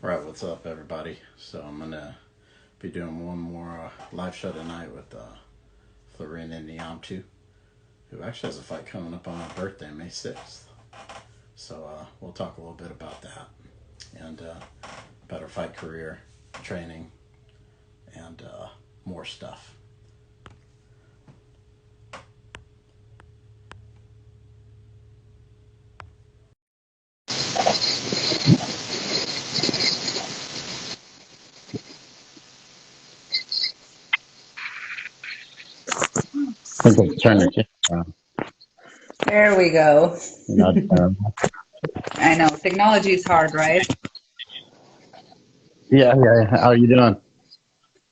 Right, what's up, everybody? So I'm gonna be doing one more live show tonight with Florina Neamtu, who actually has a fight coming up on my birthday, May 6th. So we'll talk a little bit about that and about her fight career, training, and more stuff. I think it's turn the camera on. There we go. You know, I know technology is hard, right? yeah. How are you doing?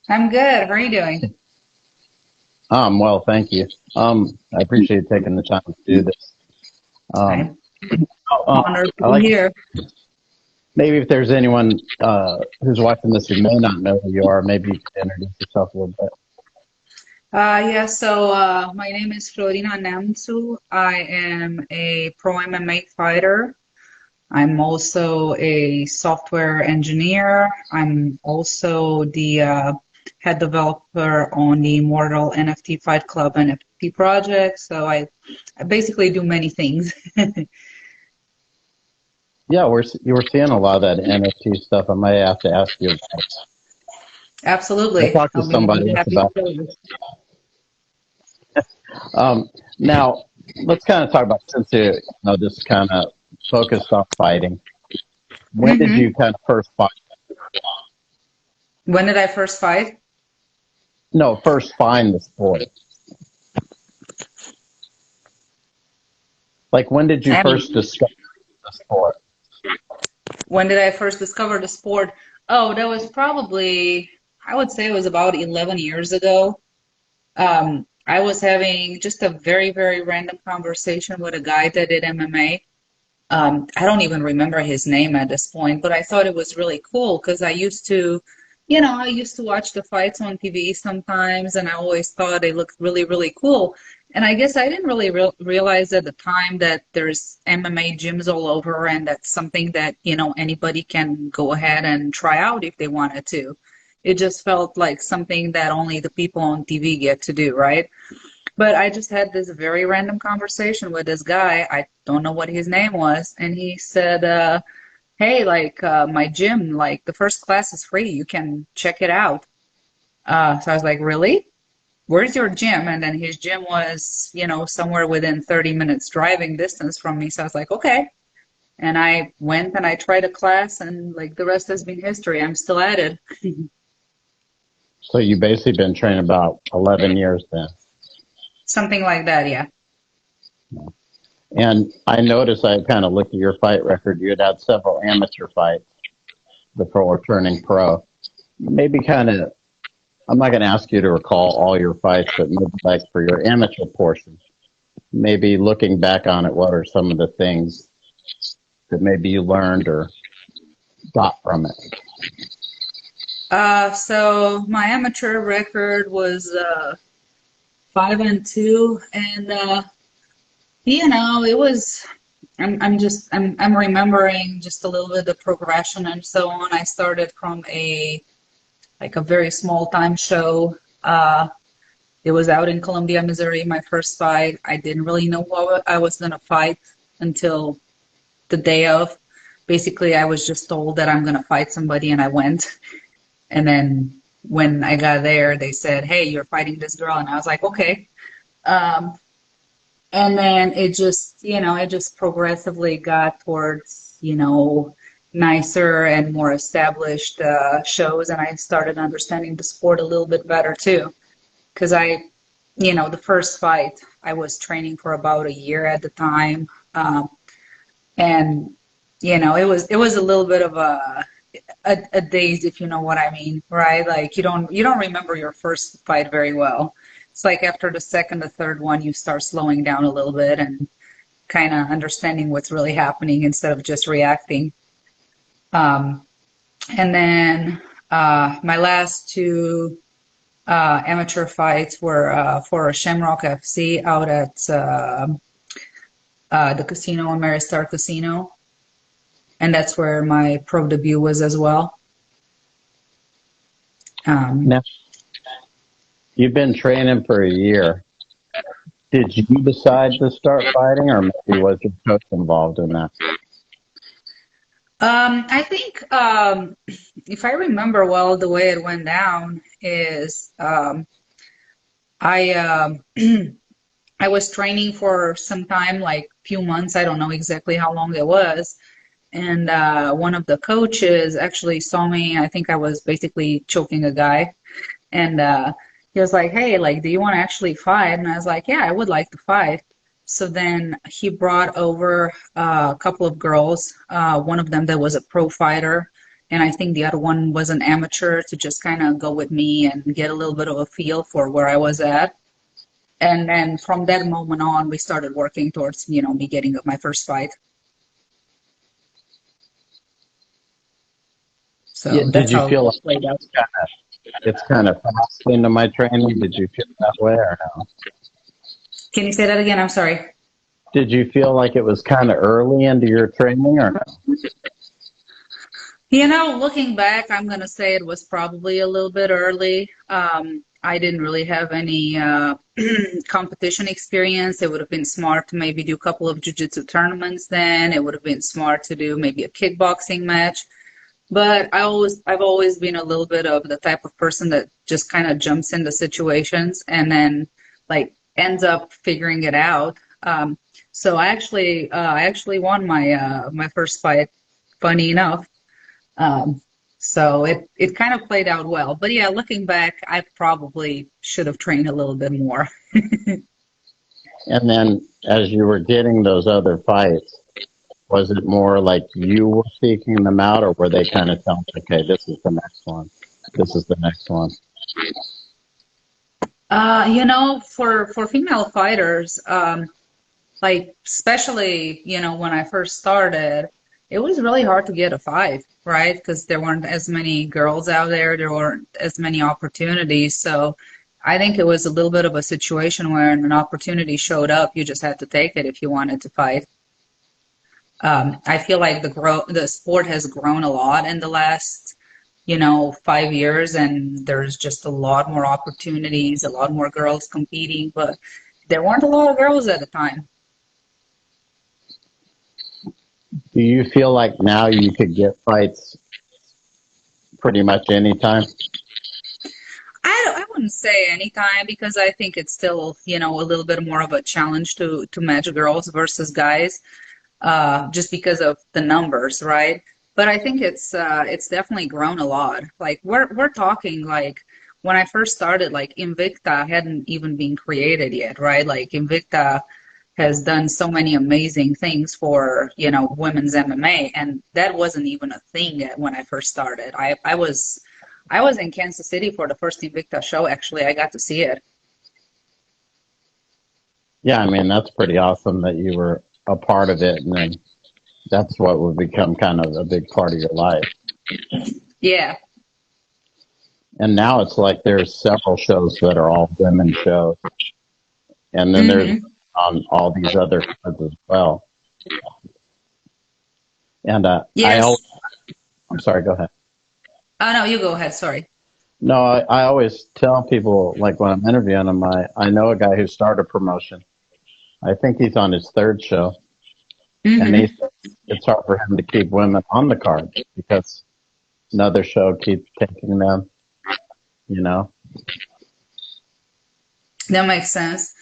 I'm good. How are you doing? Well, thank you. I appreciate taking the time to do this. Um, I'm uh, honored to I be like here. maybe if there's anyone who's watching this who may not know who you are, maybe you could introduce yourself a little bit. My name is Florina Neamtu. I am a pro MMA fighter. I'm also a software engineer. I'm also the head developer on the Immortal NFT Fight Club NFT project. I basically do many things. Yeah, you were seeing a lot of that NFT stuff. I might have to ask you. I Absolutely. talked to I'll be somebody else happy to about. show you. Now, let's kind of talk about since you just kind of focused on fighting. When did hmm you kind of first fight? When did I first fight? No, first find the sport. Like when did you I first mean, discover the sport? when did I first discover the sport? Oh, that was probably, I would say it was about 11 years ago. I was having just a very, very random conversation with a guy that did MMA. I don't even remember his name at this point, but I thought it was really cool because I used to watch the fights on TV sometimes, and I always thought they looked really, really cool. And I guess I didn't really realize at the time that there's MMA gyms all over, and that's something that, anybody can go ahead and try out if they wanted to. It just felt like something that only the people on TV get to do, right? But I just had this very random conversation with this guy. I don't know what his name was. And he said, hey, my gym, like the first class is free. You can check it out. So I was like, really? Where's your gym? And then his gym was, somewhere within 30 minutes driving distance from me. So I was like, okay. And I went and I tried a class, and like the rest has been history. I'm still at it. So you basically been training about 11 years then. Something like that, yeah. And I noticed I kind of looked at your fight record. You had several amateur fights before turning pro. Maybe kind of, I'm not going to ask you to recall all your fights, but maybe like for your amateur portion, maybe looking back on it, what are some of the things that maybe you learned or got from it? So my amateur record was 5-2, and it was. I'm remembering just a little bit the progression and so on. I started from a very small time show. It was out in Columbia, Missouri, my first fight. I didn't really know what I was gonna fight until the day of. Basically, I was just told that I'm gonna fight somebody, and I went. And then when I got there, they said, "Hey, you're fighting this girl," and I was like, "Okay." Um, and then it just progressively got towards, nicer and more established shows, and I started understanding the sport a little bit better too. Because the first fight, I was training for about a year at the time, and it was a little bit of a daze, if you know what I mean, right? Like you don't remember your first fight very well. It's like after the second or third one, you start slowing down a little bit and kind of understanding what's really happening instead of just reacting. Um, and then my last two amateur fights were for Shamrock FC out at the casino, Ameristar Casino. and that's where my pro debut was as well. Now, you've been training for a year. Did you decide to start fighting, or maybe was your coach involved in that? I think if I remember well, the way it went down is I I was training for some time, like few months. I don't know exactly how long it was. And one of the coaches actually saw me. I think I was basically choking a guy. And he was like, hey, like, do you want to actually fight? And I was like, yeah, I would like to fight. So then he brought over a couple of girls, one of them that was a pro fighter, and I think the other one was an amateur to just kind of go with me and get a little bit of a feel for where I was at. And then from that moment on, we started working towards, me getting my first fight. So Yeah, did that's you how feel like it played out. it's kind of fast into my training? Did you feel that way or no? Can you say that again? I'm sorry. Did you feel like it was kind of early into your training or no? Looking back, I'm going to say it was probably a little bit early. I didn't really have any competition experience. It would have been smart to maybe do a couple of jiu-jitsu tournaments then. It would have been smart to do maybe a kickboxing match. But I've always been a little bit of the type of person that just kind of jumps into situations and then like ends up figuring it out. So I actually won my first fight, funny enough. So it kind of played out well. But yeah, looking back, I probably should have trained a little bit more. And then as you were getting those other fights, was it more like you were seeking them out, or were they kind of telling, okay, this is the next one, this is the next one? For female fighters, like especially, when I first started, it was really hard to get a fight, right? Because there weren't as many girls out there weren't as many opportunities. So I think it was a little bit of a situation where an opportunity showed up, you just had to take it if you wanted to fight. I feel like the sport has grown a lot in the last, 5 years, and there's just a lot more opportunities, a lot more girls competing, but there weren't a lot of girls at the time. Do you feel like now you could get fights pretty much anytime? I wouldn't say anytime because I think it's still, a little bit more of a challenge to match girls versus guys, just because of the numbers, right? But I think it's definitely grown a lot. Like we're talking like when I first started, like Invicta hadn't even been created yet, right? Like Invicta has done so many amazing things for, women's MMA, and that wasn't even a thing when I first started. I was in Kansas City for the first Invicta show. Actually, I got to see it. Yeah, I mean, that's pretty awesome that you were a part of it, and then that's what would become kind of a big part of your life. Yeah. And now it's like there's several shows that are all women shows, and then there's on all these other cards as well. And Yes. I'm sorry, go ahead. Oh, no, you go ahead. Sorry. No, I always tell people, like when I'm interviewing them, I know a guy who started a promotion. I think he's on his third show, and he said it's hard for him to keep women on the card because another show keeps taking them, That makes sense.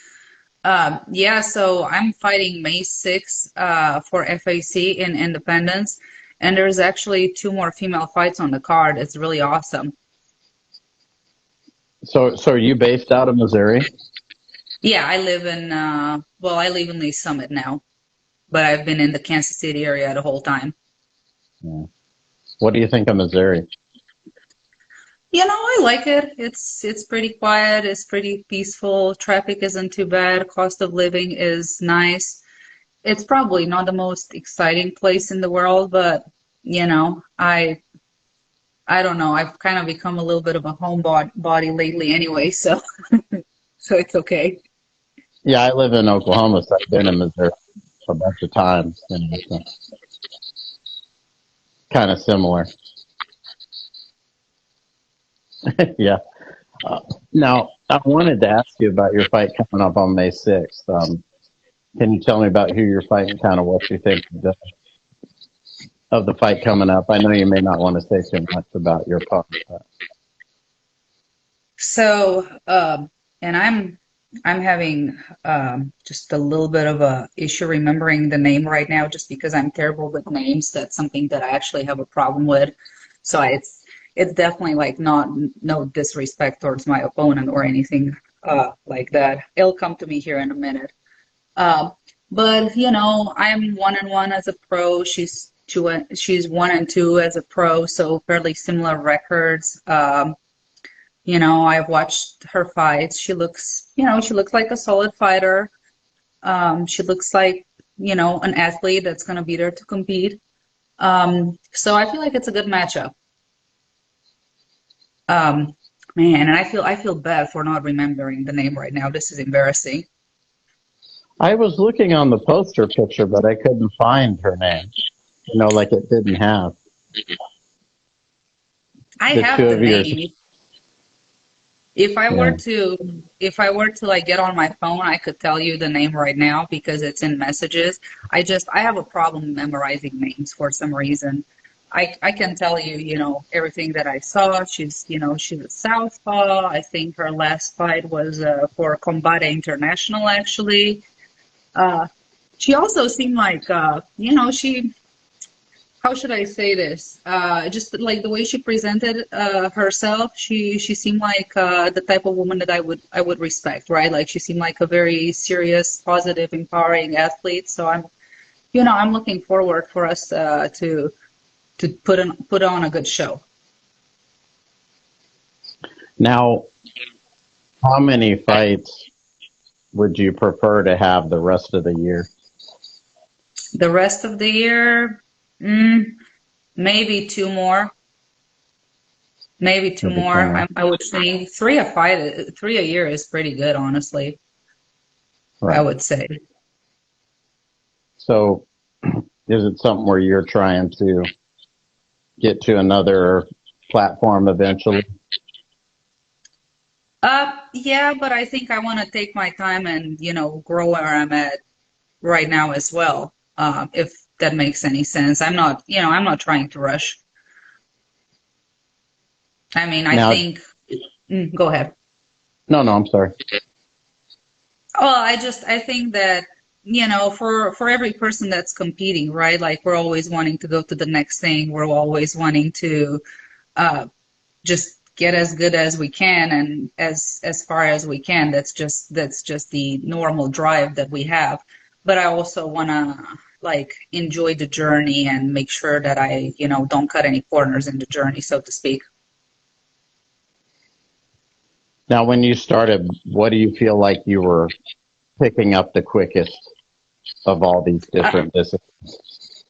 Yeah, so I'm fighting May 6th for FAC in Independence, and there's actually 2 more female fights on the card. It's really awesome. So are you based out of Missouri? Yeah, I live in Lee Summit now, but I've been in the Kansas City area the whole time. Yeah. What do you think of Missouri? I like it. It's pretty quiet. It's pretty peaceful. Traffic isn't too bad. Cost of living is nice. It's probably not the most exciting place in the world, but I don't know. I've kind of become a little bit of a homebody lately anyway, so so it's okay. Yeah, I live in Oklahoma, so I've been in Missouri a bunch of times. So. kind of similar. Yeah. Now, I wanted to ask you about your fight coming up on May 6th. Can you tell me about who you're fighting, kind of what you think of the fight coming up? I know you may not want to say too much about your opponent. But. So, and I'm having just a little bit of a issue remembering the name right now, just because I'm terrible with names. That's something that I actually have a problem with. So it's definitely like not no disrespect towards my opponent or anything like that. It'll come to me here in a minute. But you know, I'm 1-1 as a pro. She's 1-2 as a pro, so fairly similar records. You know, I've watched her fights. She looks like a solid fighter. She looks like, you know, an athlete that's going to be there to compete. So I feel like it's a good matchup. Man, and I feel bad for not remembering the name right now. This is embarrassing. I was looking on the poster picture, but I couldn't find her name. You know, like it didn't have. I The two have the of yours. name. If I were Yeah. to like get on my phone, I could tell you the name right now because it's in messages. I have a problem memorizing names for some reason. I can tell you, you know, everything that I saw. She's a southpaw. I think her last fight was for Combate International, actually. Uh, she also seemed like, how should I say this? Just like the way she presented herself, she seemed like the type of woman that I would respect, right? Like she seemed like a very serious, positive, empowering athlete. So I'm looking forward for us to put on a good show. Now, how many fights would you prefer to have the rest of the year? The rest of the year, mm, maybe two more. Maybe two Maybe two more. more. I would think three a year is pretty good, honestly. I Right. would say. So, is it something where you're trying to get to another platform eventually? Yeah, but I think I want to take my time and, grow where I'm at right now as well. If that makes any sense. I'm not trying to rush. I mean, I Now, think, go ahead. no, no, I'm sorry. Well, I think that, for every person that's competing, right? Like we're always wanting to go to the next thing. We're always wanting to uh, just get as good as we can and as far as we can. That's just the normal drive that we have. But I also want to like enjoy the journey and make sure that I, don't cut any corners in the journey, so to speak. Now, when you started, what do you feel like you were picking up the quickest of all these Uh, different disciplines?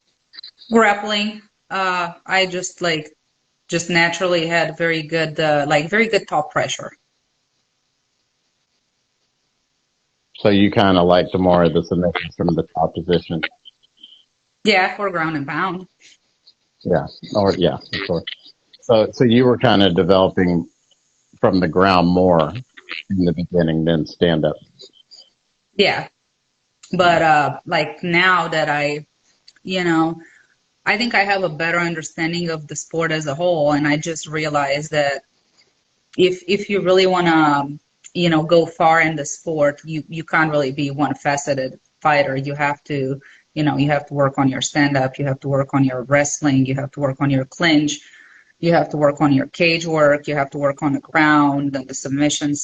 Grappling, I just naturally had very good top pressure. So you kind of like the more of the submissions from the top position. Yeah, for ground and pound. Yeah. Or yeah, of course. So you were kind of developing from the ground more in the beginning than stand up. Yeah. Yeah. But like now that you know, I think I have a better understanding of the sport as a whole, and I just realized that if you really want to, go far in the sport, you can't really be one faceted fighter. You have to, you have to work on your stand up, you have to work on your wrestling, you have to work on your clinch, you have to work on your cage work, you have to work on the ground and the submission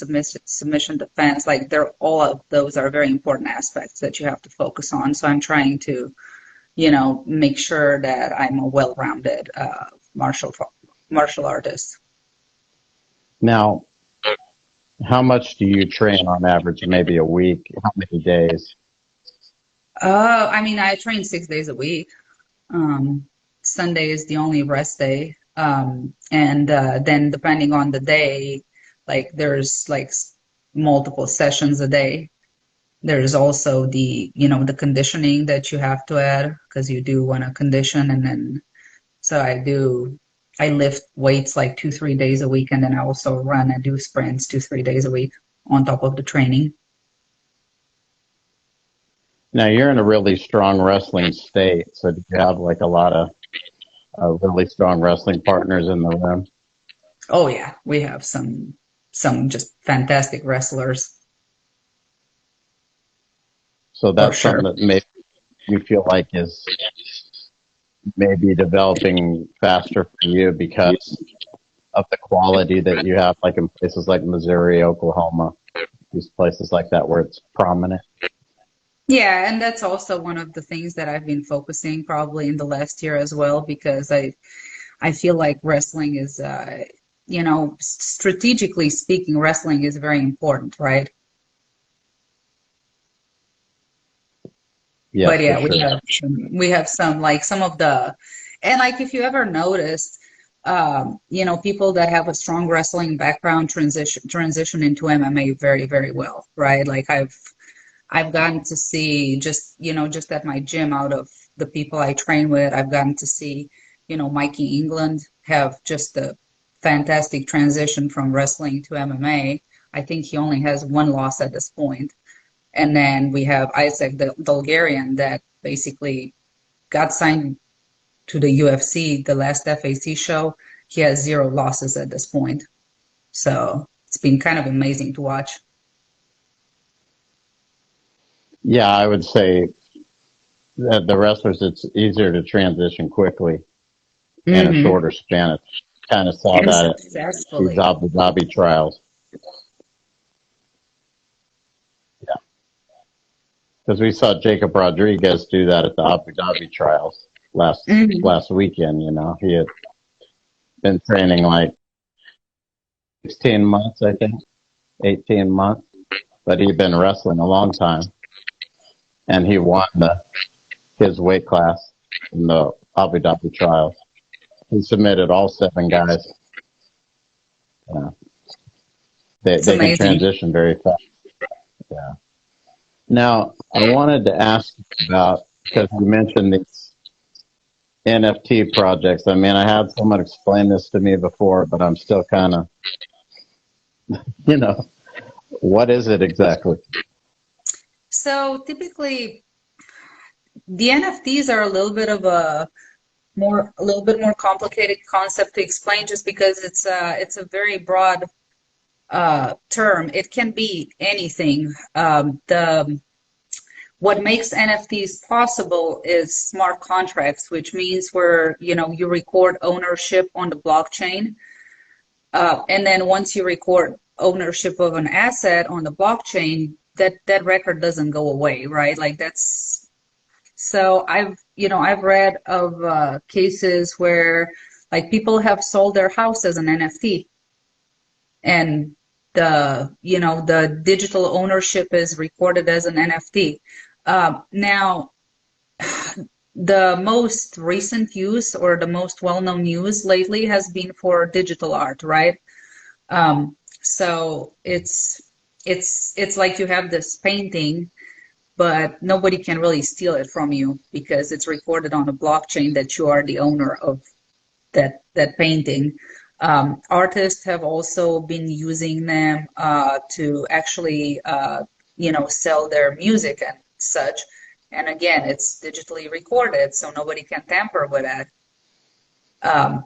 defense. Like they're all of those are very important aspects that you have to focus on. So I'm trying to, make sure that I'm a well-rounded martial martial artist. Now, how much do you train on average? Maybe a week? How many days? I mean, I train 6 days a week. Um, Sunday is the only rest day. And then depending on the day, like there's like multiple sessions a day. There's also the conditioning that you have to add because you do want to condition and then So I lift weights like 2, 3 days a week, and then I also run and do sprints 2, 3 days a week on top of the training. Now you're in a really strong wrestling state, so do you have like a lot of really strong wrestling partners in the room? Oh yeah, we have some just fantastic wrestlers So for that's sure. something that maybe you feel like is maybe developing faster for you because of the quality that you have, like in places like Missouri, Oklahoma, these places like that where it's prominent. Yeah, and that's also one of the things that I've been focusing probably in the last year as well, because I feel like wrestling is strategically speaking, wrestling is very important, right? But Yes, for yeah, sure. we have some like some of the, and like if you ever noticed, people that have a strong wrestling background transition into MMA very, very well, right? Like I've gotten to see just at my gym, out of the people I train with, I've gotten to see, Mikey England have just a fantastic transition from wrestling to MMA. I think he only has one loss at this point. And then we have Isaac the Bulgarian that basically got signed to the UFC, the last FAC show. He has zero losses at this point. So it's been kind of amazing to watch. Yeah, I would say that the wrestlers, it's easier to transition quickly in a Hmm. shorter span. It kind of saw And that at these successfully. Abu Dhabi trials. Yeah, because we saw Jacob Rodriguez do that at the Abu Dhabi trials Hmm. last weekend. You know, he had been training like 16 months, I think, 18 months, but he'd been wrestling a long time, and he won his weight class in the Abu Dhabi trials. He submitted all 7 guys. Yeah. It's They can amazing. transition very fast. Yeah. Now, I wanted to ask you about, because you mentioned these NFT projects. I mean, I had someone explain this to me before, but I'm still kind of, you know, what is it exactly? So typically the NFTs are a little bit more complicated concept to explain just because it's a very broad term. It can be anything. The What makes NFTs possible is smart contracts, which means where you record ownership on the blockchain, and then once you record ownership of an asset on the blockchain, that record doesn't go away, right? Like that's so I've read of cases where like people have sold their house as an NFT, and the digital ownership is recorded as an NFT. Now, the most recent use or the most well-known use lately has been for digital art, right? So it's like you have this painting, but nobody can really steal it from you because it's recorded on a blockchain that you are the owner of that painting. Artists have also been using them to actually, sell their music and such. And again, it's digitally recorded, so nobody can tamper with that. Um,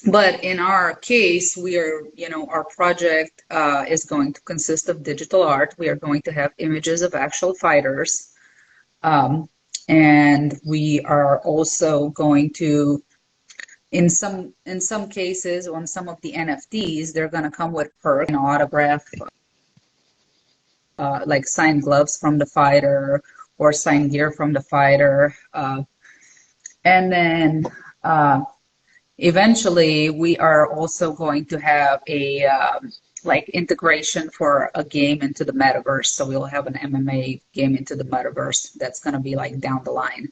but in our case, our project is going to consist of digital art. We are going to have images of actual fighters. Um, and we are also going to, in some cases, on some of the NFTs, they're going to come with perk, autograph, like signed gloves from the fighter or signed gear from the fighter. And then eventually, we are also going to have a like integration for a game into the metaverse. So we'll have an MMA game into the metaverse that's going to be like down the line.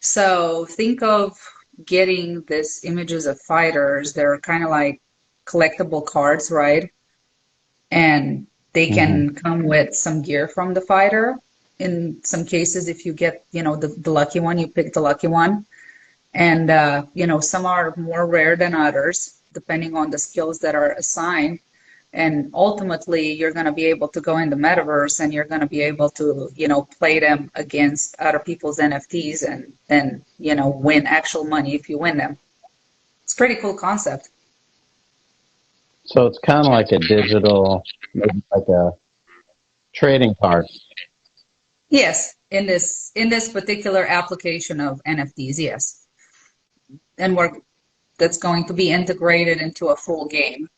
So think of getting these images of fighters. They're kind of like collectible cards, right? And they Hmm. can come with some gear from the fighter. In some cases, if you get, the lucky one, you pick the lucky one. And, some are more rare than others, depending on the skills that are assigned. And ultimately, you're going to be able to go in the metaverse and you're going to be able to, play them against other people's NFTs and win actual money if you win them. It's a pretty cool concept. So it's kind of like a digital, maybe like a trading card. Yes, in this particular application of NFTs, yes. And that's going to be integrated into a full game.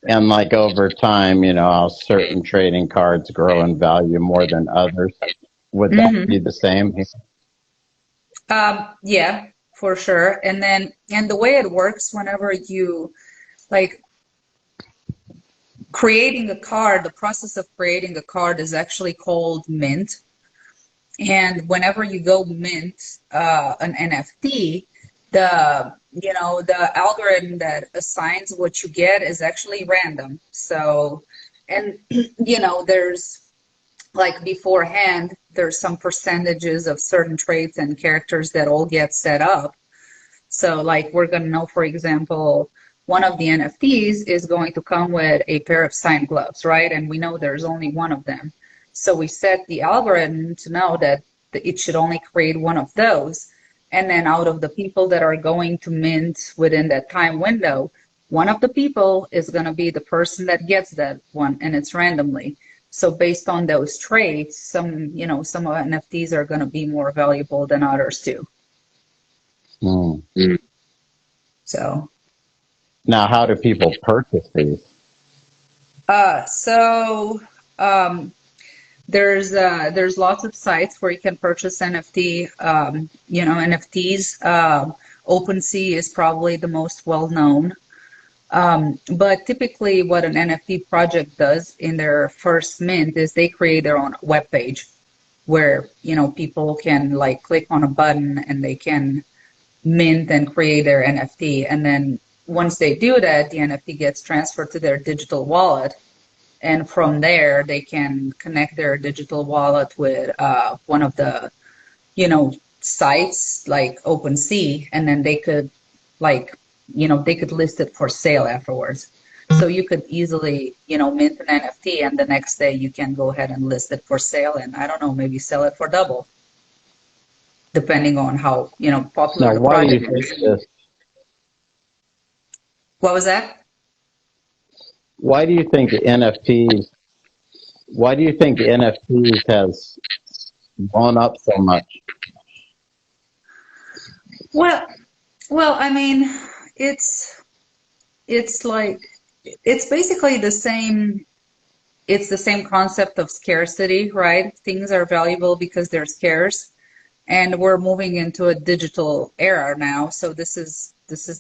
And like over time, how certain trading cards grow in value more than others. Would that Hmm. be the same? Yeah, for sure. And the way it works, whenever you like creating a card, the process of creating a card is actually called mint. And whenever you go mint an NFT, the algorithm that assigns what you get is actually random. So, and there's like beforehand, there's some percentages of certain traits and characters that all get set up. So, like, we're going to know, for example, one of the NFTs is going to come with a pair of signed gloves, right? And we know there's only one of them. So we set the algorithm to know that it should only create one of those. And then out of the people that are going to mint within that time window, one of the people is going to be the person that gets that one, and it's randomly. So based on those traits, some NFTs are going to be more valuable than others too. Hmm. So Now, how do people purchase these? so there's lots of sites where you can purchase NFTs. OpenSea is probably the most well known. But typically, what an NFT project does in their first mint is they create their own web page where people can like click on a button and they can mint and create their NFT. And then once they do that, the NFT gets transferred to their digital wallet. And from there, they can connect their digital wallet with one of the, sites like OpenSea, and then they could, like, they could list it for sale afterwards. So you could easily, mint an NFT, and the next day you can go ahead and list it for sale, and I don't know, maybe sell it for double, depending on how, popular Now, the why do you project think is. this? What was that? Why do you think NFTs? Why do you think NFTs has blown up so much? Well, well, I mean, it's it's like it's basically the same. It's the same concept of scarcity, right? Things are valuable because they're scarce, and we're moving into a digital era now. So this is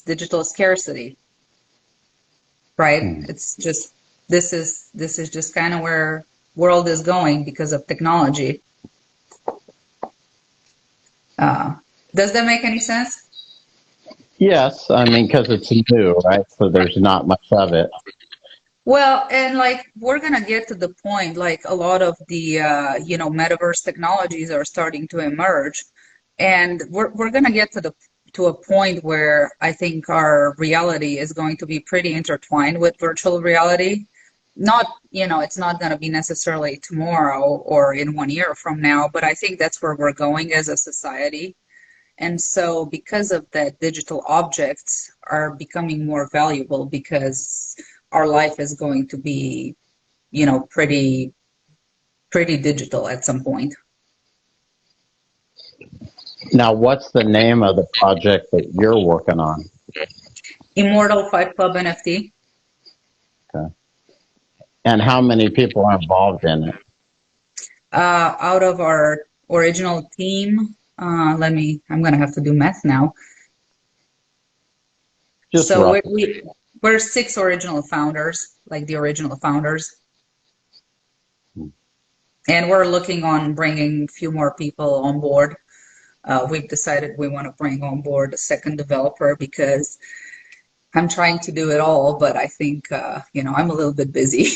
digital scarcity, right? Hmm. It's just this is just kind of where world is going because of technology. Uh, does that make any sense? Yes, I mean, because it's new, right? So there's not much of it. Well, and like we're gonna get to the point, like a lot of the metaverse technologies are starting to emerge, and we're gonna get to a point where I think our reality is going to be pretty intertwined with virtual reality. Not, it's not gonna be necessarily tomorrow or in 1 year from now, but I think that's where we're going as a society. And so, because of that, digital objects are becoming more valuable because our life is going to be, pretty digital at some point. Now, what's the name of the project that you're working on? Immortal Fight Club NFT. Okay. And how many people are involved in it? Out of our original team, I'm gonna have to do math now. Just So roughly. we're six original founders, like the original founders. And we're looking on bringing a few more people on board. We've decided we want to bring on board a second developer because I'm trying to do it all, but I think, I'm a little bit busy.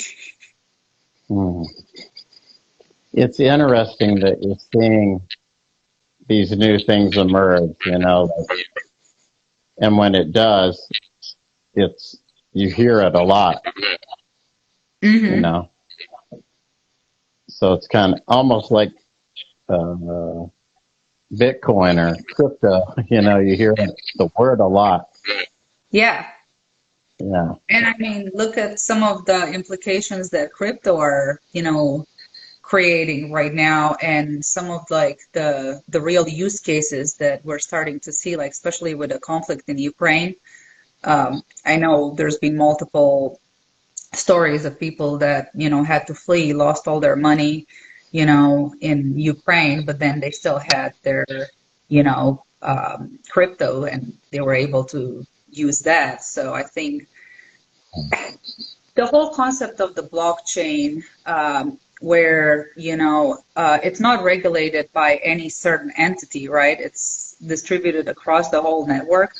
Hmm. It's interesting that you're seeing these new things emerge, and when it does, it's, you hear it a lot, you Mm-hmm. know. So it's kind of almost like uh, Bitcoin or crypto, you hear the word a lot. Yeah. Yeah. And I mean, look at some of the implications that crypto are, creating right now, and some of like the real use cases that we're starting to see, like especially with the conflict in Ukraine. I know there's been multiple stories of people that, had to flee, lost all their money, in Ukraine, but then they still had their, crypto, and they were able to use that. So I think the whole concept of the blockchain, where it's not regulated by any certain entity, right? It's distributed across the whole network.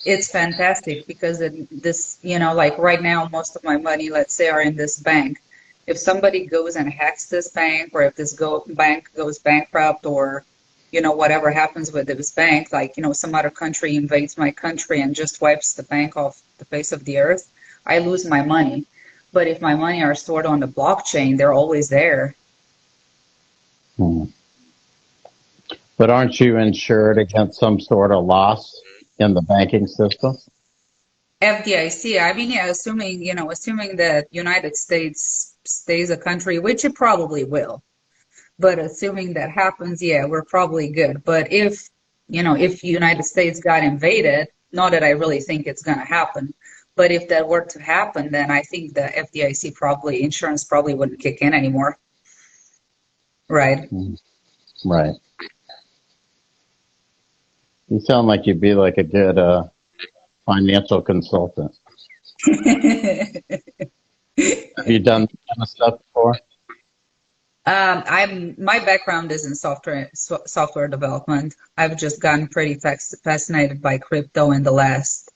It's fantastic because this, like right now, most of my money, let's say, are in this bank. If somebody goes and hacks this bank, or if this bank goes bankrupt, or whatever happens with this bank, like some other country invades my country and just wipes the bank off the face of the earth, I lose my money. But if my money are stored on the blockchain, they're always there. Hmm. But aren't you insured against some sort of loss in the banking system? FDIC, I mean, yeah, assuming that United States stays a country, which it probably will, but assuming that happens, yeah, we're probably good. But if United States got invaded, not that I really think it's going to happen, but if that were to happen, then I think the FDIC insurance probably wouldn't kick in anymore. Right. Hmm. Right. You sound like you'd be like a good financial consultant. Have you done that kind of stuff before? My background is in software development. I've just gotten pretty fascinated by crypto in the last,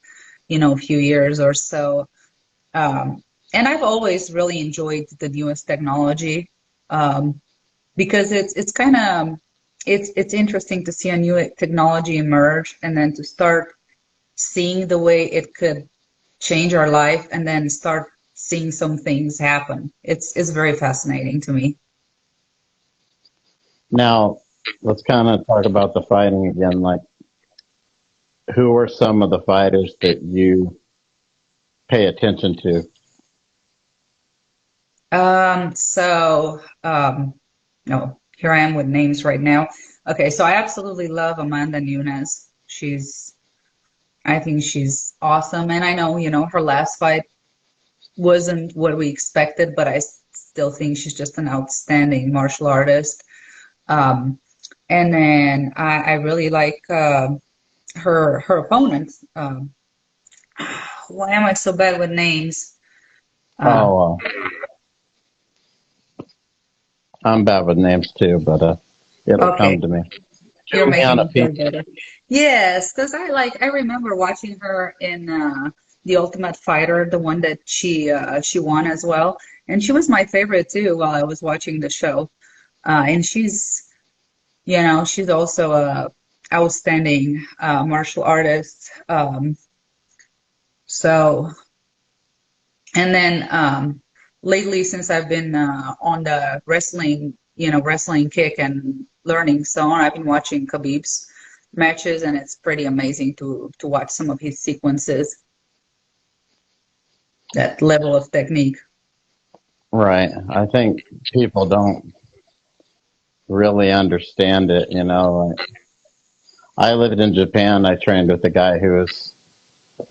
few years or so. And I've always really enjoyed the newest technology, because it's kind of it's interesting to see a new technology emerge, and then to start seeing the way it could change our life, and then start seeing some things happen. It's very fascinating to me. Now, let's kind of talk about the fighting again. Like, who are some of the fighters that you pay attention to? No, here I am with names right now. Okay, so I absolutely love Amanda Nunes. I think she's awesome. And I know, her last fight wasn't what we expected, but I still think she's just an outstanding martial artist. Um, and then I really like her opponent. Why am I so bad with names? Uh, Oh, I'm bad with names too, but it'll come okay, to me. you're making Juliana me feel Pena. better. Yes, because I remember watching her in The Ultimate Fighter, the one that she won as well, and she was my favorite too while I was watching the show. And she's also a outstanding martial artist. So, and then lately, since I've been on the wrestling kick and learning so on, I've been watching Khabib's matches, and it's pretty amazing to watch some of his sequences, that level of technique. Right. I think people don't really understand it. Like, I lived in Japan. I trained with a guy who was,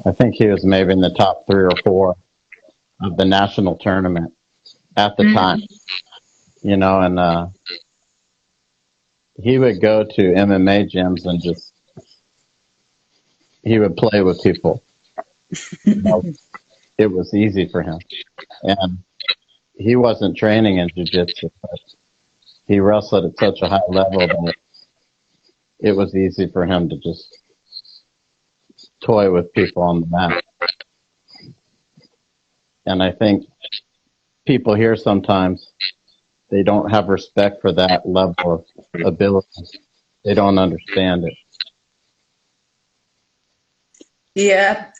I think he was maybe in the top 3 or 4 of the national tournament at the time, Hmm. and he would go to MMA gyms and just, he would play with people. You know, it was easy for him. And he wasn't training in jiu-jitsu, but he wrestled at such a high level that it was easy for him to just toy with people on the mat. And I think people here sometimes, they don't have respect for that level of ability. They don't understand it. Yeah,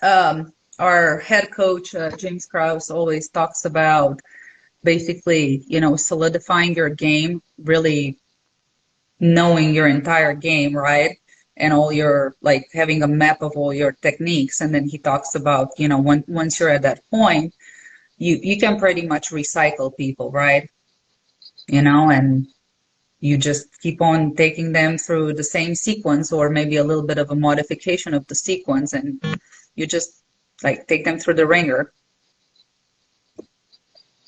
our head coach, James Krause, always talks about basically, solidifying your game, really knowing your entire game, right? And all your, like, having a map of all your techniques. And then he talks about, once you're at that point, you can pretty much recycle people, right? And you just keep on taking them through the same sequence or maybe a little bit of a modification of the sequence, and you just like take them through the ringer.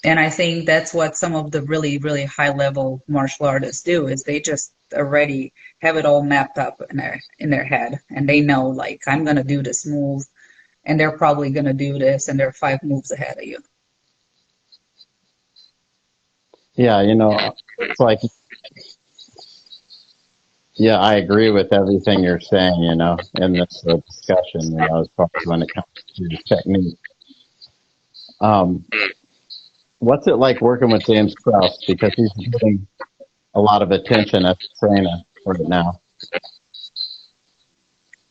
And I think that's what some of the really, really high level martial artists do is they just already have it all mapped up in their head, and they know, like, I'm gonna do this move and they're probably gonna do this, and they're 5 moves ahead of you. Yeah, it's like, yeah, I agree with everything you're saying, in this discussion, especially when it comes to technique. Um, what's it like working with James Krause? Because he's getting a lot of attention as a trainer right now.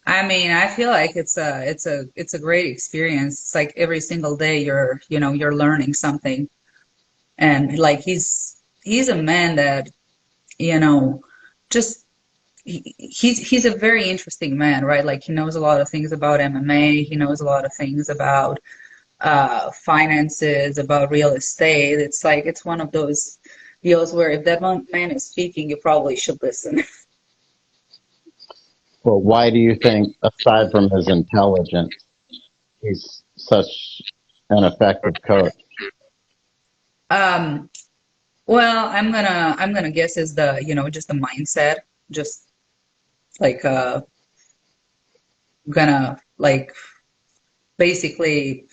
I mean, I feel like it's a great experience. It's like every single day you're learning something. And like he's a man that, you know, just he's a very interesting man, right? Like he knows a lot of things about MMA. He knows a lot of things about finances, about real estate. It's like it's one of those deals where if that one man is speaking, you probably should listen. Well, why do you think, aside from his intelligence, he's such an effective coach? Um, well, I'm gonna guess is the, just the mindset, just like gonna like basically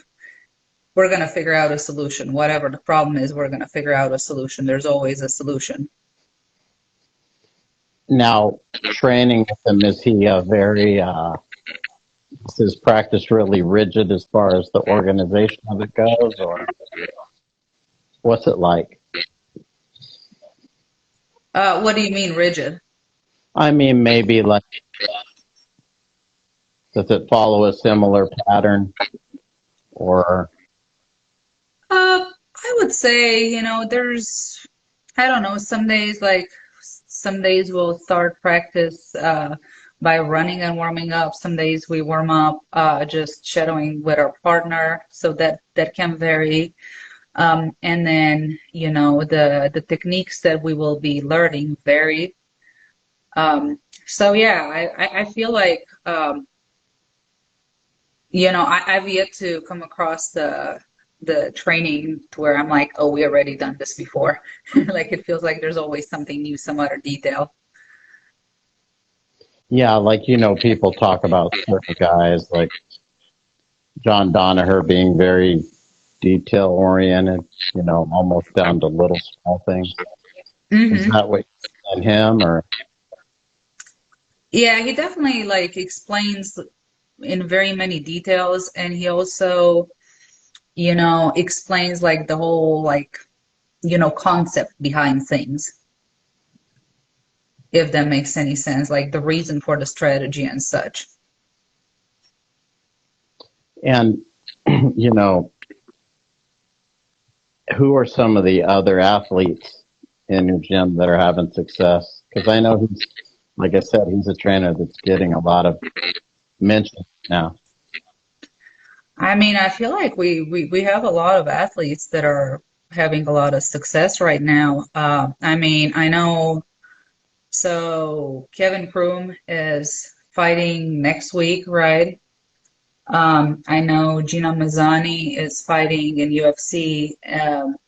we're gonna figure out a solution. Whatever the problem is, we're gonna figure out a solution. There's always a solution. Now, training with him, is he is his practice really rigid as far as the organization of it goes, or what's it like? What do you mean rigid? I mean, maybe like, does it follow a similar pattern, or, I would say, I don't know, some days we'll start practice by running and warming up. Some days we warm up just shadowing with our partner, so that can vary. And then, the techniques that we will be learning vary. So yeah, I feel like, I've yet to come across the training to where I'm like, oh, we already done this before. Like it feels like there's always something new, some other detail. yeah, like, people talk about certain guys like John Donaher being very detail oriented, almost down to little small things. Is Hmm. that what you see in him, or? Yeah, he definitely like explains in very many details, and he also, explains like the whole like, concept behind things, if that makes any sense, like the reason for the strategy and such. And, you know, who are some of the other athletes in your gym that are having success? Because I know he's, like I said, he's a trainer that's getting a lot of mention now. I mean, I feel like we have a lot of athletes that are having a lot of success right now. I mean, I know, so Kevin Kroom is fighting next week, right? I know Gina Mazzani is fighting in UFC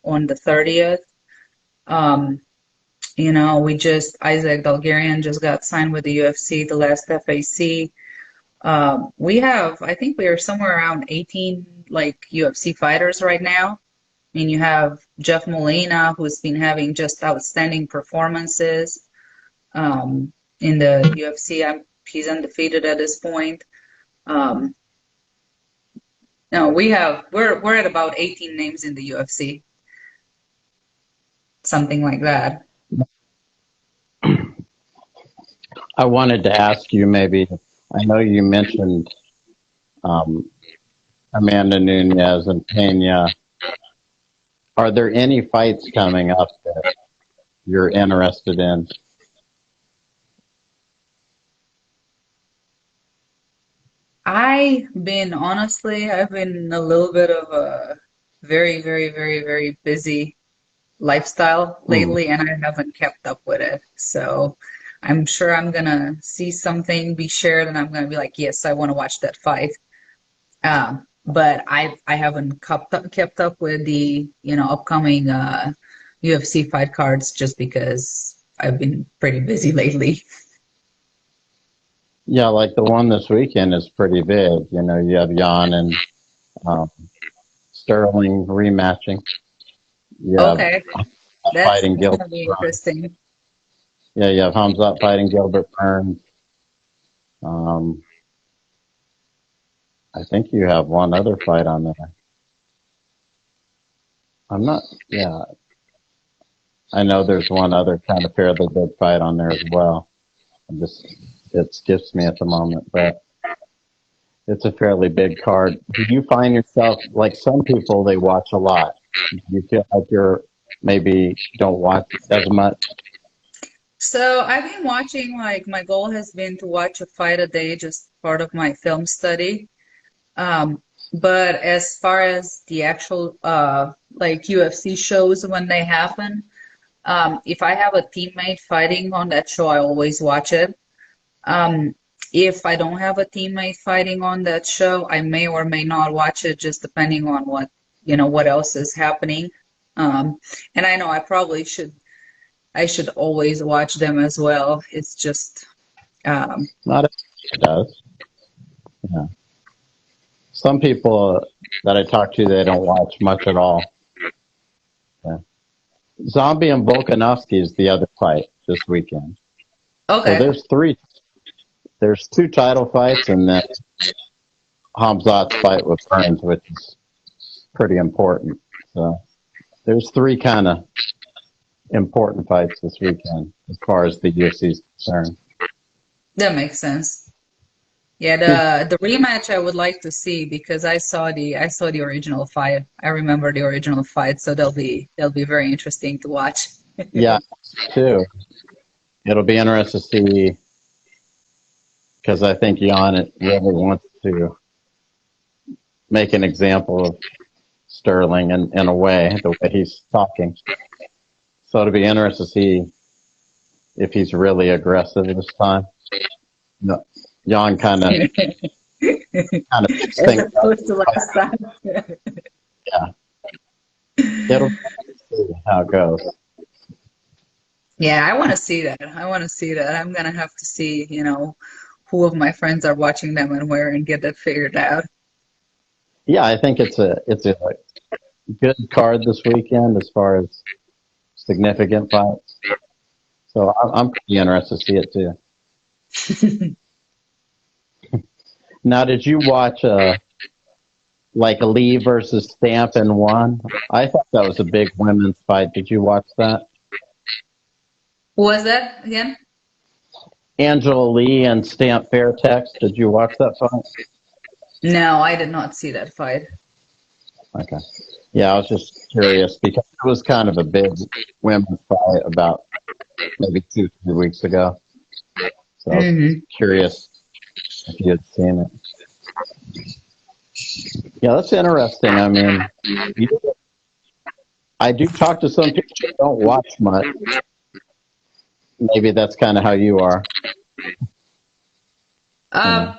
on the 30th. Um, Isaac Dalgarian just got signed with the UFC, the last FAC. I think we are somewhere around 18 like UFC fighters right now. I mean, you have Jeff Molina, who's been having just outstanding performances in the UFC. He's undefeated at this point. Um, no, we're at about 18 names in the UFC, something like that. I wanted to ask you maybe, I know you mentioned um, Amanda Nunez and Pena. Are there any fights coming up that you're interested in? I've been a little bit of a very, very, very, very busy lifestyle Hmm. lately, and I haven't kept up with it. So I'm sure I'm gonna see something be shared, and I'm gonna be like, yes, I want to watch that fight. But I haven't kept up with the upcoming UFC fight cards just because I've been pretty busy lately. Yeah, like the one this weekend is pretty big. You know, you have Jan and um, Sterling rematching. You have Okay, fighting that's Gilbert gonna be Burns. interesting. Yeah, you have Hamzat fighting Gilbert Burns. Um, I think you have one other fight on there. I'm not. Yeah, I know there's one other kind of fairly big fight on there as well. I'm just it skips me at the moment, but it's a fairly big card. Do you find yourself like some people they watch a lot? Do you feel like you're maybe don't watch as much? So I've been watching, like, my goal has been to watch a fight a day, just part of my film study. But as far as the actual like UFC shows when they happen, if I have a teammate fighting on that show, I always watch it. Um, if I don't have a teammate fighting on that show, I may or may not watch it, just depending on what else is happening. And I know I should always watch them as well. It's just, um, Not everybody does. Yeah. Some people that I talk to they don't watch much at all. Yeah. Zombie and Volkanovski is the other fight this weekend. So okay. there's three. There's two title fights, and then Hamzat's fight with Burns, which is pretty important. So there's three kind of important fights this weekend as far as the UFC is concerned. That makes sense. Yeah, Did, the rematch I would like to see because I saw the original fight. I remember the original fight, so they'll be very interesting to watch. yeah, too. It'll be interesting to see because I think Jan really wants to make an example of Sterling in a way, the way he's talking. So it'll be interesting to see if he's really aggressive this time. No, Jan kind of picks As things up. opposed to last time. Yeah, it'll be interesting to see how it goes. Yeah, I want to see that. I want to see that. I'm gonna have to see, who of my friends are watching them and where and get that figured out. Yeah, I think it's a good card this weekend as far as significant fights. So I'm pretty interested to see it too. Now, did you watch like Lee versus Stamp in one? I thought that was a big women's fight. Did you watch that? Who was that again? Angela Lee and Stamp Fairtex. Did you watch that fight? No, I did not see that fight. Okay. Yeah, I was just curious because it was kind of a big women's fight about maybe 2, 3 weeks ago. So I was Hmm. curious if you had seen it. Yeah, that's interesting. I mean, you, I do talk to some people who don't watch much. Maybe that's kind of how you are. You know. Uh,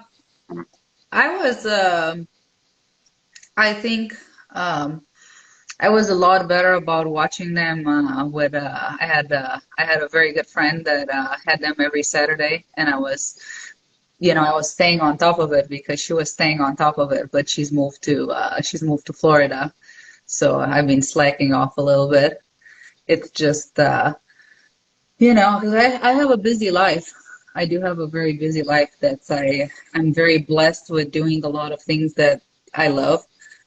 I was, I think, um, I was a lot better about watching them with I had a very good friend that had them every Saturday, and I was staying on top of it because she was staying on top of it, but she's moved to Florida, so I've been slacking off a little bit. It's just 'cause I have a busy life. I do have a very busy life I'm very blessed with doing a lot of things that I love,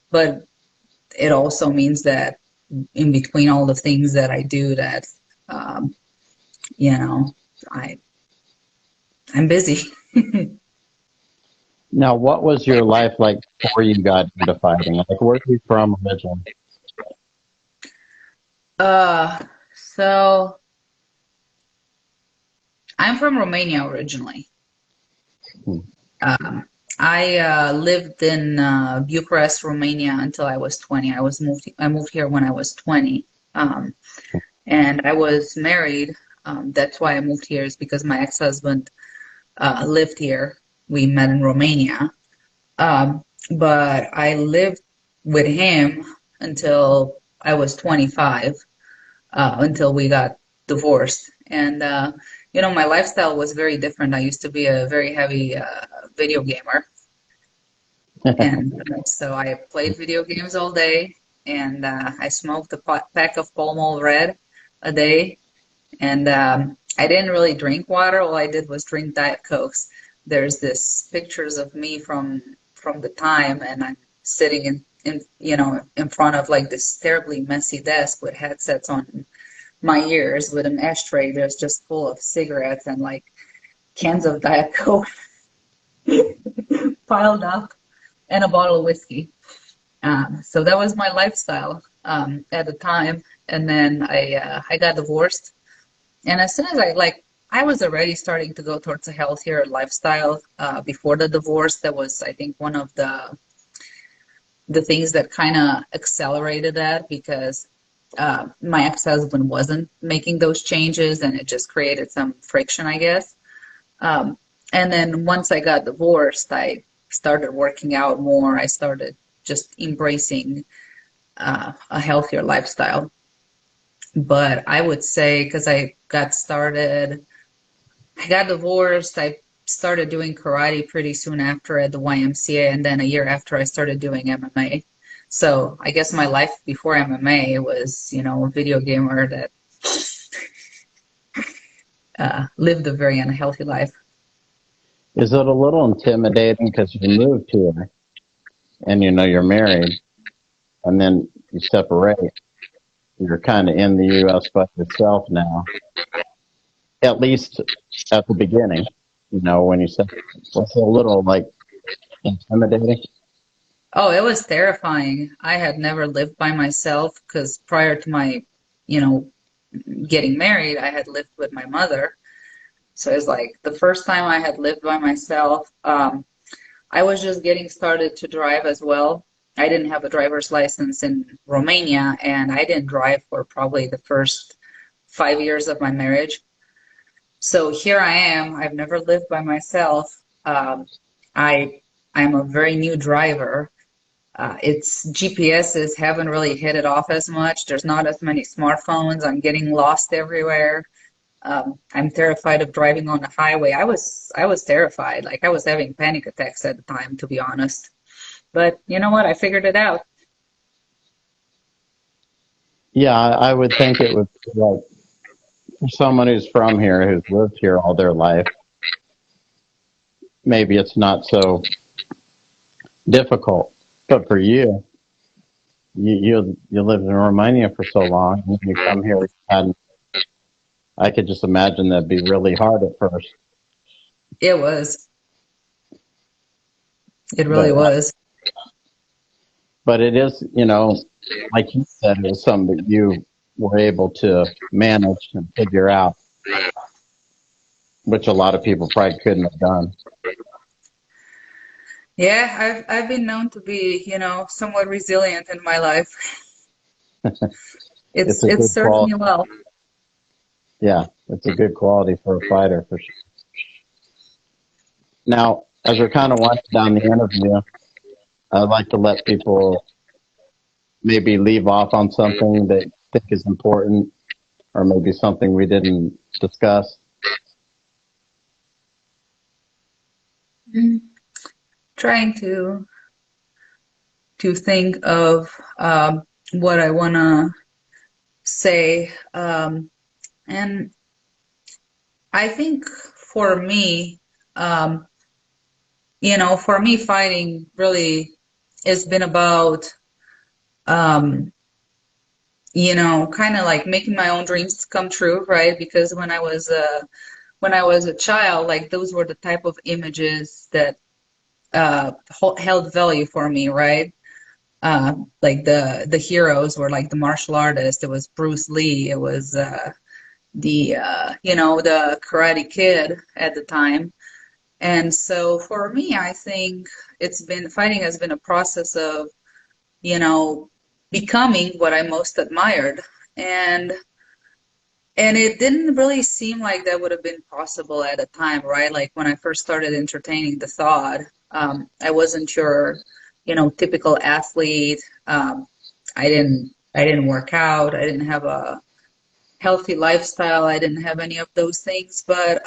but it also means that in between all the things that I do that um, you know I I'm busy. Now, what was your life like before you got into fighting? Like, where are you from originally? Uh, so I'm from Romania originally. Hmm. Um, I lived in Bucharest, Romania until I was 20. I moved here when I was 20. Um, and I was married. That's why I moved here is because my ex-husband lived here. We met in Romania. Um, but I lived with him until I was 25, until we got divorced. And, my lifestyle was very different. I used to be a very heavy video gamer. And so I played video games all day, and I smoked a pack of Pall Mall Red a day. And I didn't really drink water. All I did was drink Diet Cokes. There's this pictures of me from the time, and I'm sitting in front of like this terribly messy desk with headsets on my ears with an ashtray that's just full of cigarettes and like cans of Diet Coke piled up and a bottle of whiskey. So that was my lifestyle at the time. And then I got divorced. And as soon as I was already starting to go towards a healthier lifestyle before the divorce. That was, I think, one of the things that kind of accelerated that because my ex-husband wasn't making those changes, and it just created some friction, I guess. Um, and then once I got divorced, I started working out more. I started just embracing a healthier lifestyle. But I would say, because I got divorced, I started doing karate pretty soon after at the YMCA, and then a year after I started doing MMA. So I guess my life before MMA was, a video gamer that lived a very unhealthy life. Is it a little intimidating because you moved here and you're married and then you separate? You're kind of in the U.S. by yourself now, at least at the beginning. When you said it's a little like intimidating. Oh, it was terrifying. I had never lived by myself because prior to my, you know, getting married, I had lived with my mother. So it's like the first time I had lived by myself. I was just getting started to drive as well. I didn't have a driver's license in Romania, and I didn't drive for probably the first 5 years of my marriage. So here I am. I've never lived by myself. I I'm a very new driver. Its GPSs haven't really hit it off as much. There's not as many smartphones. I'm getting lost everywhere. I'm terrified of driving on the highway. I was terrified. Like I was having panic attacks at the time, to be honest. But you know what? I figured it out. Yeah, I would think it would be like for someone who's from here, who's lived here all their life, maybe it's not so difficult. But for you lived in Romania for so long, and you come here, and I could just imagine that'd be really hard at first. It was. It really But was. but it is, like you said, it was something that you were able to manage and figure out, which a lot of people probably couldn't have done. Yeah, I've been known to be, somewhat resilient in my life. It's It's a it's good served me quality. well. Yeah, it's a good quality for a fighter for sure. Now, as we're kind of winding down the interview, I'd like to let people maybe leave off on something that you think is important, or maybe something we didn't discuss. Mm. Trying to think of what I wanna say, and I think for me, um, for me, fighting really has been about, um, kind of like making my own dreams come true, right? Because when I was when I was a child, like those were the type of images that held value for me, right? Like the heroes were like the martial artists. It was Bruce Lee. It was the Karate Kid at the time. And so for me, I think fighting has been a process of, you know, becoming what I most admired. And it didn't really seem like that would have been possible at the time, right? Like when I first started entertaining the thought, I wasn't your, typical athlete. I didn't work out. I didn't have a healthy lifestyle. I didn't have any of those things, but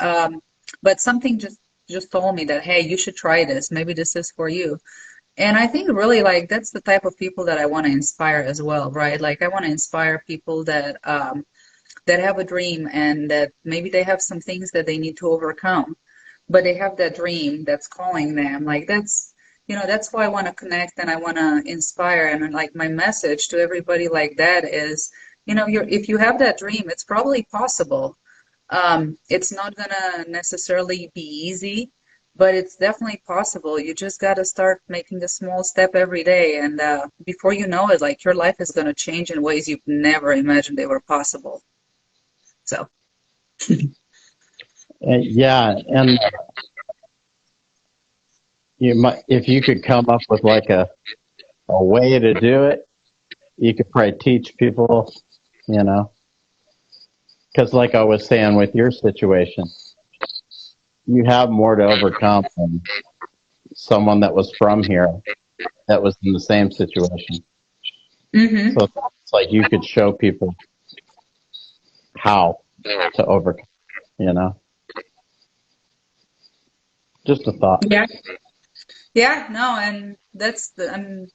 something just told me that, hey, you should try this. Maybe this is for you. And I think really like that's the type of people that I want to inspire as well, right? Like I want to inspire people that have a dream and that maybe they have some things that they need to overcome, but they have that dream that's calling them. Like that's why I want to connect and I want to inspire. And like my message to everybody like that is, if you have that dream, it's probably possible. It's not gonna necessarily be easy, but it's definitely possible. You just got to start making a small step every day, and before you know it, like your life is gonna change in ways you've never imagined they were possible. So, Yeah, and if you could come up with like a way to do it, you could probably teach people, you know, because like I was saying with your situation, you have more to overcome than someone that was from here that was in the same situation. hmm So it's like you could show people how to overcome, you know. Just a thought. yeah, yeah, no, and that's a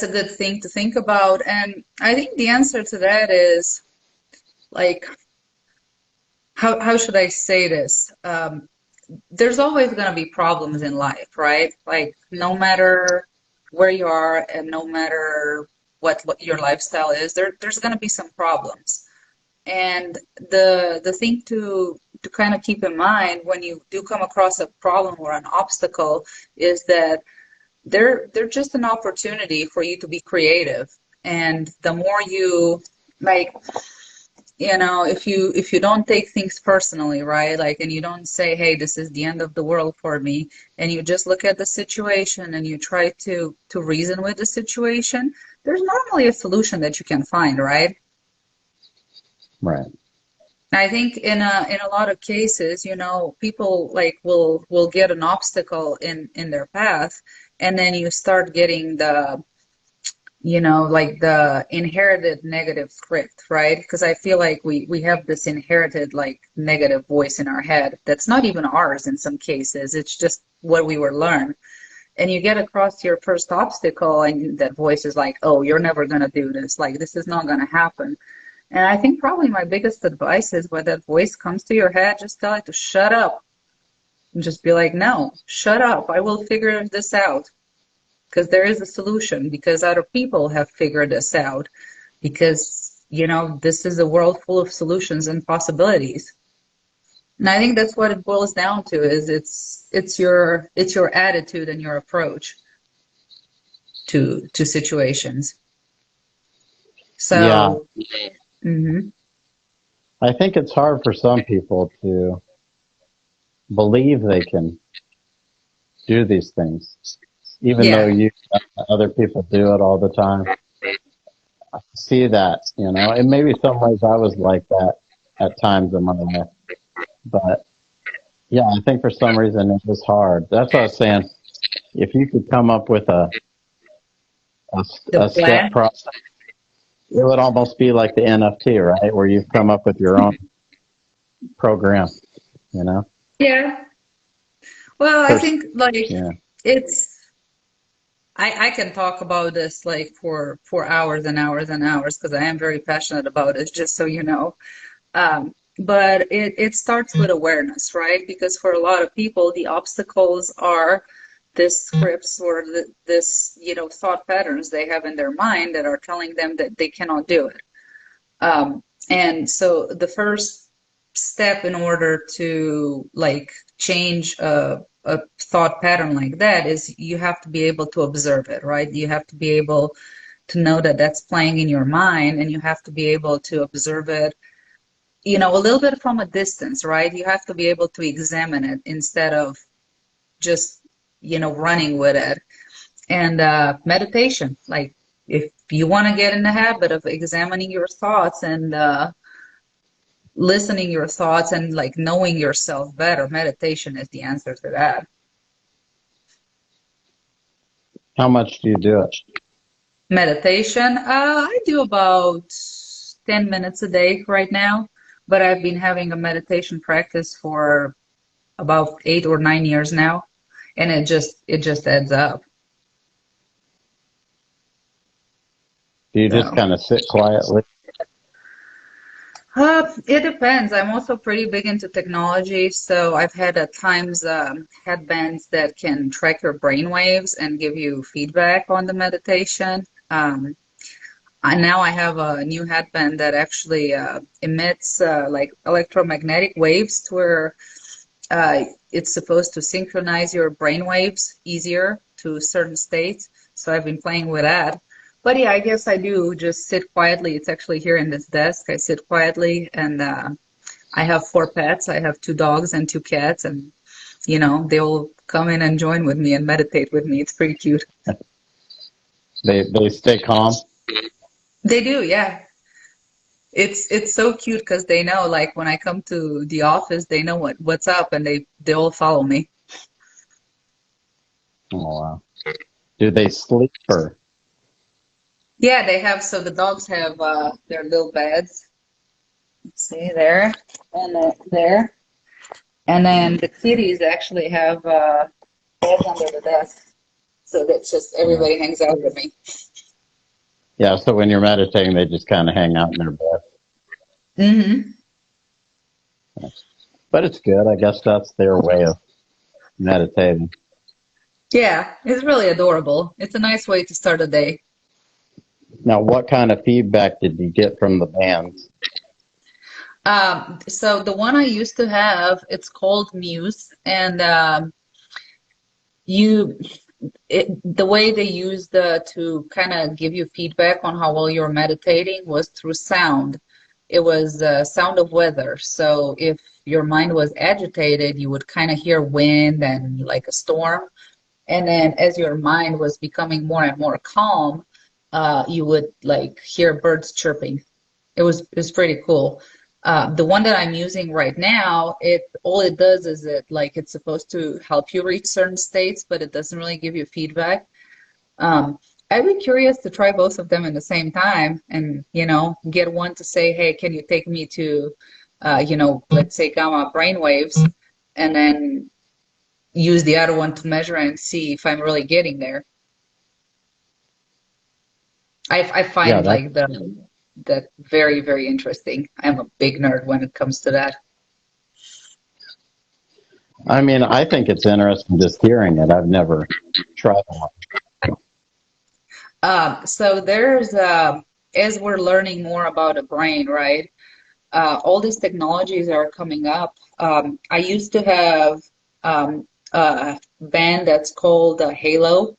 good thing to think about. And I think the answer to that is like, how should I say this? There's always going to be problems in life, right? Like no matter where you are and no matter what your lifestyle is, there's going to be some problems. And the thing to kind of keep in mind when you do come across a problem or an obstacle is that they're just an opportunity for you to be creative. And the more you like if you don't take things personally, right? Like, and you don't say, hey, this is the end of the world for me, and you just look at the situation and you try to reason with the situation, there's normally a solution that you can find, right? Right. I think in a lot of cases, people like will get an obstacle in their path, and then you start getting like the inherited negative script, right? Because I feel like we have this inherited like negative voice in our head that's not even ours in some cases. It's just what we were learned. And you get across your first obstacle and that voice is like, oh, you're never going to do this. Like, this is not going to happen. And I think probably my biggest advice is when that voice comes to your head, just tell it to shut up and just be like, no, shut up. I will figure this out because there is a solution, because other people have figured this out, because this is a world full of solutions and possibilities. And I think that's what it boils down to is it's your attitude and your approach to situations. Yeah. So mhm. I think it's hard for some people to believe they can do these things, even though Yeah. other people do it all the time. I see that, and maybe some ways I was like that at times in my life. But yeah, I think for some reason it was hard. That's what I was saying. If you could come up with The a step plan. process, it would almost be like the NFT, right? Where you've come up with your own program, you know? Yeah. Well, I First, think like yeah. it's I can talk about this like for hours and hours and hours because I am very passionate about it, just so you know. But it starts with awareness, right? Because for a lot of people, the obstacles are this scripts or this, thought patterns they have in their mind that are telling them that they cannot do it. And so the first step in order to like change a thought pattern like that is you have to be able to observe it, right? You have to be able to know that that's playing in your mind, and you have to be able to observe it, a little bit from a distance, right? You have to be able to examine it instead of just, running with it. And meditation, like if you want to get in the habit of examining your thoughts and listening your thoughts and like knowing yourself better, meditation is the answer to that. How much do you do it? Meditation, I do about 10 minutes a day right now, but I've been having a meditation practice for about 8 or 9 years now, and it just adds up. Do you just So kind of sit quietly? it depends. I'm also pretty big into technology, so I've had at times headbands that can track your brain waves and give you feedback on the meditation. Now I have a new headband that actually emits like electromagnetic waves to where it's supposed to synchronize your brain waves easier to certain states. So I've been playing with that. But yeah, I guess I do just sit quietly. It's actually here in this desk. I sit quietly, and I have 4 pets. I have 2 dogs and 2 cats, and they will come in and join with me and meditate with me. It's pretty cute. They stay calm. They do, yeah. It's so cute because they know, like when I come to the office, they know what's up, and they all follow me. Oh, wow. Do they sleep or? Yeah, they have. So the dogs have their little beds. See there, and there, and then the kitties actually have beds under the desk. So that's just Yeah. everybody hangs out with me. Yeah. So when you're meditating, they just kind of hang out in their bed. Hmm. But it's good. I guess that's their way of meditating. Yeah, it's really adorable. It's a nice way to start a day. Now, what kind of feedback did you get from the bands? So the one I used to have, it's called Muse, and you the way they used to kind of give you feedback on how well you're meditating was through sound. It was sound of weather. So if your mind was agitated, you would kind of hear wind and like a storm. And then as your mind was becoming more and more calm, you would like hear birds chirping. It was pretty cool. The one that I'm using right now, it all it does is it's supposed to help you reach certain states, but it doesn't really give you feedback. I'd be curious to try both of them at the same time and, get one to say, hey, can you take me to, let's say gamma brainwaves, and then use the other one to measure and see if I'm really getting there. I Yeah, find that. like that very, very interesting. I'm a big nerd when it comes to that. I mean, I think it's interesting just hearing it. I've never tried one. So there's, as we're learning more about the brain, right? All these technologies are coming up. I used to have a band that's called Halo,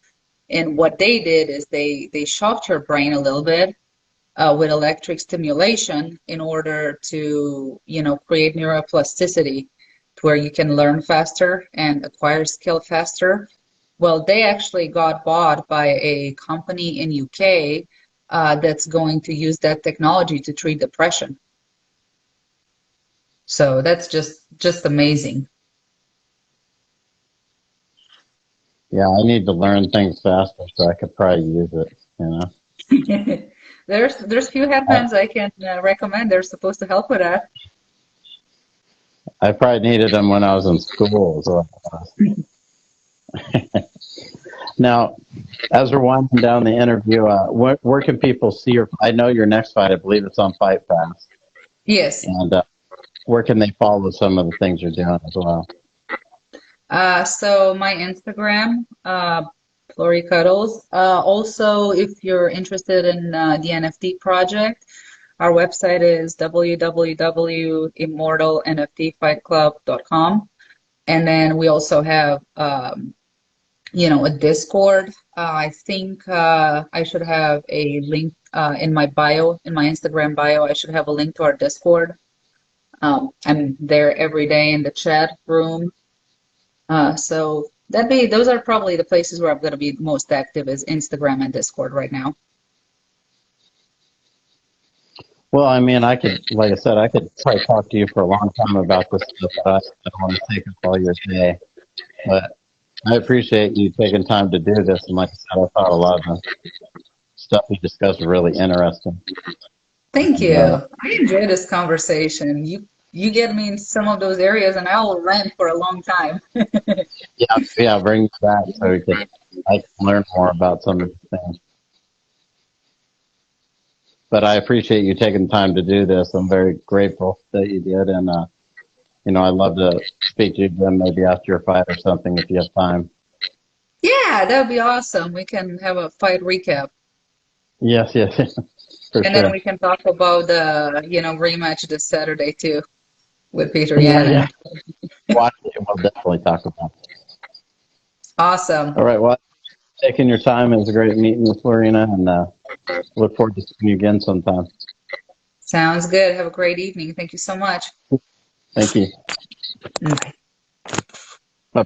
and what they did is they shocked your brain a little bit with electric stimulation in order to, create neuroplasticity to where you can learn faster and acquire skill faster. Well, they actually got bought by a company in UK that's going to use that technology to treat depression. So that's just amazing. Yeah, I need to learn things faster so I could probably use it. You know, There's few I, headbands I can recommend. They're supposed to help with that. I probably needed them when I was in school as well. Now, as we're winding down the interview, where can people see your? I know your next fight. I believe it's on Fight Pass, Yes. and where can they follow some of the things you're doing as well? So my Instagram, Flori Cuddles. Also, if you're interested in the NFT project, Our website is www.immortalnftfightclub.com. And then we also have, a Discord. I think I should have a link in my bio, in my Instagram bio. I should have a link to our Discord. I'm there every day in the chat room. So those are probably the places where I'm going to be most active is Instagram and Discord right now. Well, I mean, like I said, I could probably talk to you for a long time about this stuff, but I don't want to take up all your day. But I appreciate you taking time to do this. And like I said, I thought a lot of the stuff we discussed was really interesting. Thank And, you. I enjoy this conversation. You get me in some of those areas, and I will rant for a long time. yeah, bring me back so I can learn more about some of these things. But I appreciate you taking time to do this. I'm very grateful that you did, and I'd love to speak to you again maybe after your fight or something if you have time. Yeah, that would be awesome. We can have a fight recap. Yes, for And sure. then we can talk about the, rematch this Saturday too with Peter Yeah, Yan. Watch it. We'll definitely talk about it. Awesome. All right. Well, taking your time. It was a great meeting with Florina, and look forward to seeing you again sometime. Sounds good. Have a great evening. Thank you so much. Thank you. Bye. Bye.